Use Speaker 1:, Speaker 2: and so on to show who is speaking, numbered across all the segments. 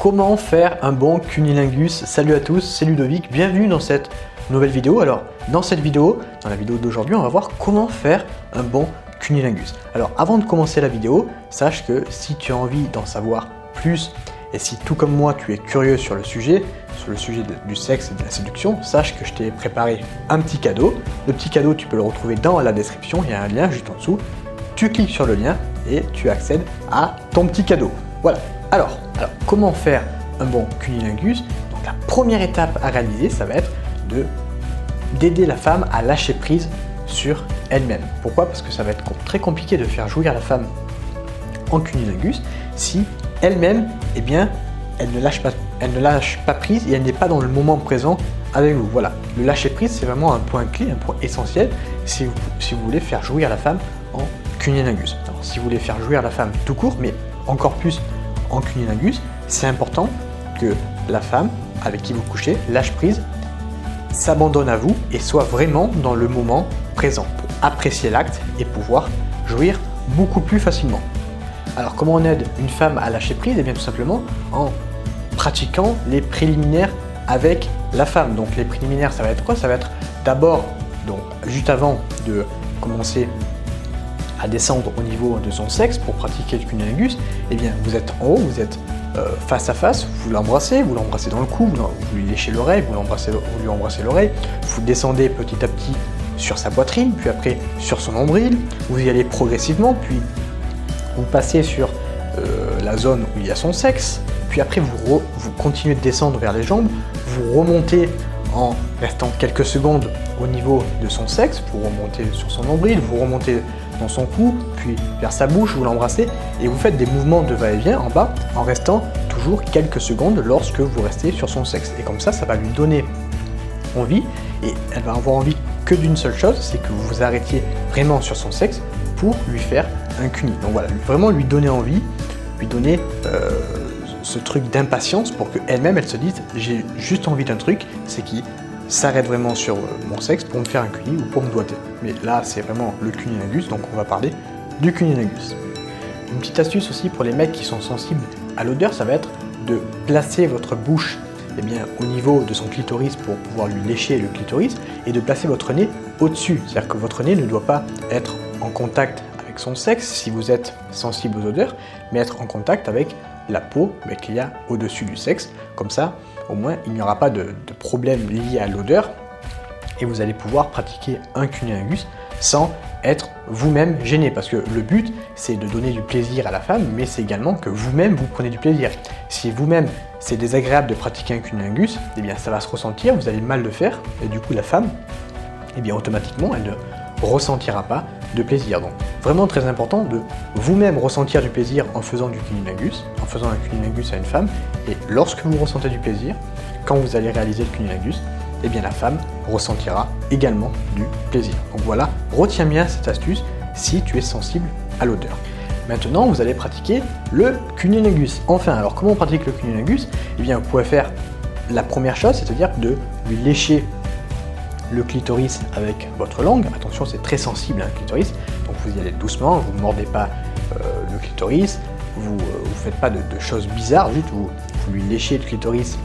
Speaker 1: comment faire un bon cunnilingus? Salut à tous, c'est Ludovic, bienvenue dans cette nouvelle vidéo. Alors, dans cette vidéo, dans la vidéo d'aujourd'hui, on va voir comment faire un bon cunnilingus. Alors, avant de commencer la vidéo, sache que si tu as envie d'en savoir plus, et si tout comme moi, tu es curieux sur le sujet du sexe et de la séduction, sache que je t'ai préparé un petit cadeau. Le petit cadeau, tu peux le retrouver dans la description, il y a un lien juste en dessous. Tu cliques sur le lien et tu accèdes à ton petit cadeau. Voilà. Alors, comment faire un bon cunnilingus? Donc la première étape à réaliser, ça va être d'aider la femme à lâcher prise sur elle-même. Pourquoi? Parce que ça va être très compliqué de faire jouir la femme en cunnilingus si elle-même, eh bien, elle ne lâche pas prise et elle n'est pas dans le moment présent avec vous. Voilà, le lâcher prise, c'est vraiment un point clé, un point essentiel si vous voulez faire jouir la femme en cunnilingus. Alors, si vous voulez faire jouir la femme tout court, mais encore plus en cunnilingus, c'est important que la femme avec qui vous couchez lâche prise, s'abandonne à vous et soit vraiment dans le moment présent pour apprécier l'acte et pouvoir jouir beaucoup plus facilement. Alors comment on aide une femme à lâcher prise? Et bien tout simplement en pratiquant les préliminaires avec la femme. Donc les préliminaires, ça va être quoi? Ça va être d'abord, donc juste avant de commencer à descendre au niveau de son sexe pour pratiquer le cunnilingus, et bien vous êtes en haut, vous êtes face à face, vous l'embrassez dans le cou, vous lui léchez l'oreille, vous lui embrassez l'oreille, vous descendez petit à petit sur sa poitrine, puis après sur son nombril, vous y allez progressivement, puis vous passez sur la zone où il y a son sexe, puis après vous continuez de descendre vers les jambes, vous remontez en restant quelques secondes au niveau de son sexe, vous remontez sur son nombril, vous remontez dans son cou, puis vers sa bouche, vous l'embrassez, et vous faites des mouvements de va-et-vient en bas, en restant toujours quelques secondes lorsque vous restez sur son sexe. Et comme ça va lui donner envie, et elle va avoir envie que d'une seule chose, c'est que vous vous arrêtiez vraiment sur son sexe pour lui faire un cunni. Donc voilà, vraiment lui donner envie, lui donner ce truc d'impatience pour qu'elle-même, elle se dise, j'ai juste envie d'un truc, c'est qu'il s'arrête vraiment sur mon sexe pour me faire un cunni ou pour me doigter. Mais là, c'est vraiment le cunnilingus, donc on va parler du cunnilingus. Une petite astuce aussi pour les mecs qui sont sensibles à l'odeur, ça va être de placer votre bouche au niveau de son clitoris pour pouvoir lui lécher le clitoris et de placer votre nez au-dessus. C'est-à-dire que votre nez ne doit pas être en contact avec son sexe si vous êtes sensible aux odeurs, mais être en contact avec la peau qu'il y a au-dessus du sexe. Comme ça, au moins, il n'y aura pas de problème lié à l'odeur et vous allez pouvoir pratiquer un cunnilingus sans être vous-même gêné. Parce que le but, c'est de donner du plaisir à la femme, mais c'est également que vous-même, vous prenez du plaisir. Si vous-même, c'est désagréable de pratiquer un cunnilingus, eh bien, ça va se ressentir, vous allez mal le faire, et du coup, la femme, eh bien, automatiquement, elle ne ressentira pas de plaisir. Donc, vraiment très important de vous-même ressentir du plaisir en faisant du cunnilingus, en faisant un cunnilingus à une femme, et lorsque vous ressentez du plaisir, quand vous allez réaliser le cunnilingus, eh bien la femme ressentira également du plaisir. Donc voilà, retiens bien cette astuce si tu es sensible à l'odeur. Maintenant, vous allez pratiquer le cunnilingus. Enfin, alors comment on pratique le cunnilingus? Eh bien, vous pouvez faire la première chose, c'est-à-dire de lui lécher le clitoris avec votre langue. Attention, c'est très sensible un clitoris, donc vous y allez doucement, vous ne mordez pas le clitoris, vous ne faites pas de choses bizarres, juste vous lui léchez le clitoris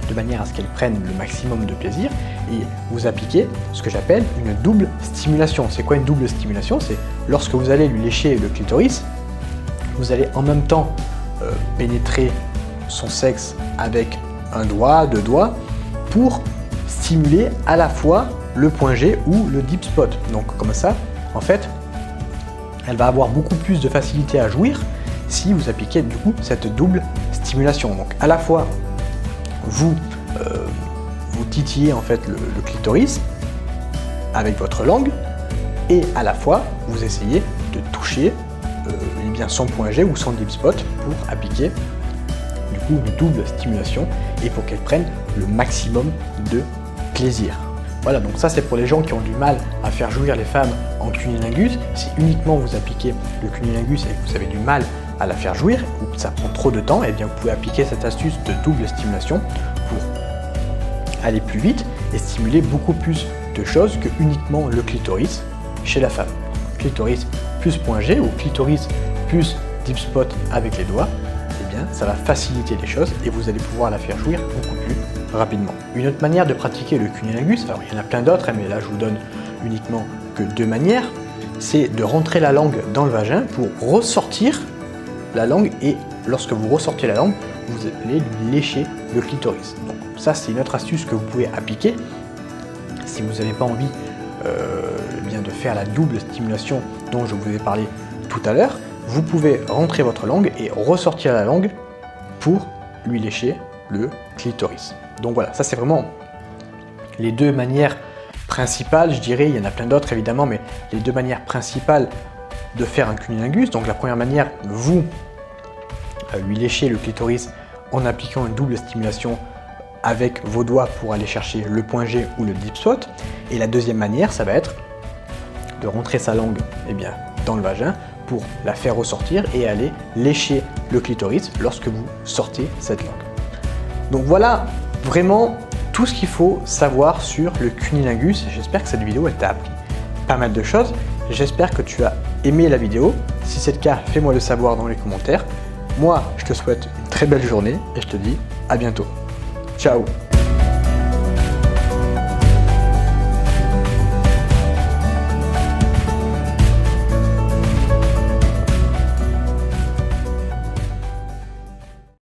Speaker 1: de manière à ce qu'elle prenne le maximum de plaisir et vous appliquez ce que j'appelle une double stimulation. C'est quoi une double stimulation? C'est lorsque vous allez lui lécher le clitoris, vous allez en même temps pénétrer son sexe avec un doigt, deux doigts, pour stimuler à la fois le point G ou le deep spot. Donc comme ça, en fait, elle va avoir beaucoup plus de facilité à jouir si vous appliquez du coup cette double stimulation. Donc à la fois vous titillez en fait le clitoris avec votre langue et à la fois vous essayez de toucher son point G ou son deep spot pour appliquer du coup une double stimulation et pour qu'elle prenne le maximum de plaisir. Voilà, donc ça c'est pour les gens qui ont du mal à faire jouir les femmes en cunnilingus. Si uniquement vous appliquez le cunnilingus et que vous avez du mal à la faire jouir ou que ça prend trop de temps, et bien vous pouvez appliquer cette astuce de double stimulation pour aller plus vite et stimuler beaucoup plus de choses que uniquement le clitoris chez la femme. Clitoris plus point G ou clitoris plus deep spot avec les doigts, eh bien ça va faciliter les choses et vous allez pouvoir la faire jouir beaucoup plus rapidement. Une autre manière de pratiquer le cunnilingus, alors il y en a plein d'autres, mais là je vous donne uniquement que 2 manières, c'est de rentrer la langue dans le vagin pour ressortir la langue, et lorsque vous ressortez la langue, vous allez lui lécher le clitoris. Donc ça, c'est une autre astuce que vous pouvez appliquer si vous n'avez pas envie bien de faire la double stimulation dont je vous ai parlé tout à l'heure. Vous pouvez rentrer votre langue et ressortir la langue pour lui lécher le clitoris. Donc voilà, ça c'est vraiment les 2 manières principales, je dirais. Il y en a plein d'autres évidemment, mais les 2 manières principales de faire un cunnilingus. Donc la première manière, vous lui léchez le clitoris en appliquant une double stimulation avec vos doigts pour aller chercher le point G ou le deep throat. Et la deuxième manière, ça va être de rentrer sa langue dans le vagin pour la faire ressortir et aller lécher le clitoris lorsque vous sortez cette langue. Donc voilà vraiment tout ce qu'il faut savoir sur le cunnilingus. J'espère que cette vidéo t'a appris pas mal de choses. J'espère que tu as aimé la vidéo. Si c'est le cas, fais-moi le savoir dans les commentaires. Moi, je te souhaite une très belle journée et je te dis à bientôt. Ciao!